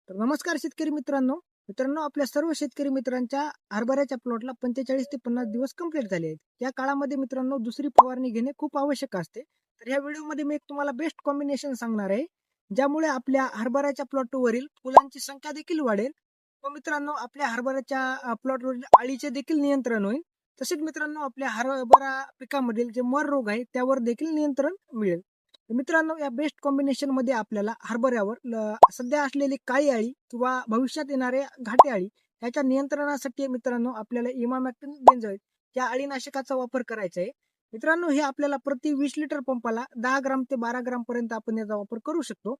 तर नमस्कार शेतकरी मित्रांनो. आपल्या सर्व शेतकरी मित्रांच्या हरभऱ्याच्या प्लॉटला 45 ते 50 दिवस कंप्लीट झाले आहेत. या काळामध्ये मित्रांनो दुसरी फवारणी घेणे खूप आवश्यक असते. तर या व्हिडिओमध्ये मी एक तुम्हाला बेस्ट कॉम्बिनेशन सांगणार आहे, ज्यामुळे आपल्या हरभऱ्याच्या प्लॉटवरील फुलांची संख्या देखील वाढेल व मित्रांनो आपल्या हरभऱ्याच्या प्लॉटवरील अळीचे देखील नियंत्रण होईल. तसेच मित्रांनो आपल्या हरभरा पिकामधील जे मर रोग आहे त्यावर देखील नियंत्रण मिळेल. मित्रांनो, या बेस्ट कॉम्बिनेशन मध्ये आपल्याला हरभऱ्यावर सध्या असलेली काळी अळी किंवा भविष्यात येणारे घाटे अळी याच्या नियंत्रणासाठी मित्रांनो आपल्याला इमामॅक्टिन बेंझोएट या अळीनाशकाचा वापर करायचा आहे. मित्रांनो, हे आपल्याला प्रति 20 लिटर पंपाला 10 ग्राम ते 12 ग्राम पर्यंत आपण याचा वापर करू शकतो.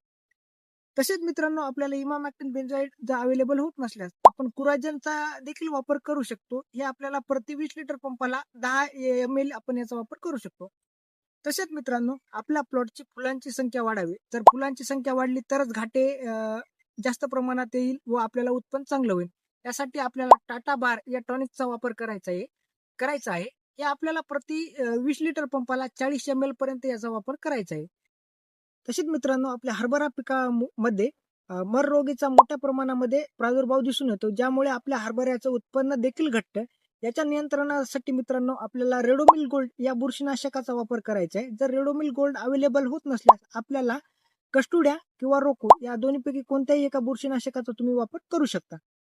तसेच मित्रांनो आपल्याला इमामॅक्टिन बेंझोएट जर अवेलेबल होत नसल्यास आपण कुराजनचा देखील वापर करू शकतो. हे आपल्याला प्रति 20 लिटर पंपाला 10 ml आपण याचा वापर करू शकतो. तसेच मित्रांनो आपल्या प्लॉटची फुलांची संख्या वाढावी. जर फुलांची संख्या वाढली तरच घाटे जास्त प्रमाणात येईल व आपल्याला उत्पन्न चांगलं होईल. त्यासाठी आपल्याला टाटा बार या टॉनिकचा वापर करायचा आहे. हे आपल्याला प्रति 20 लिटर पंपाला 40 ml पर्यंत याचा वापर करायचा आहे. तसेच मित्रांनो आपल्या हरभरा पिकामध्ये मर रोगाचा मोठ्या प्रमाणामध्ये प्रादुर्भाव दिसून येतो, ज्यामुळे आपल्या हरभऱ्याचं उत्पन्न देखील घटतं. याच्या नियंत्रणासाठी मित्रांनो आपल्याला रेडोमिल गोल्ड या बुरशीनाशकाचा वापर करायचा आहे. जर रेडोमिल गोल्ड अवेलेबल होत नसल्यास आपल्याला कस्टुड्या किंवा रोको या दोन्हीपैकी कोणत्याही एका बुरशीनाशकाचा तुम्ही वापर करू शकता.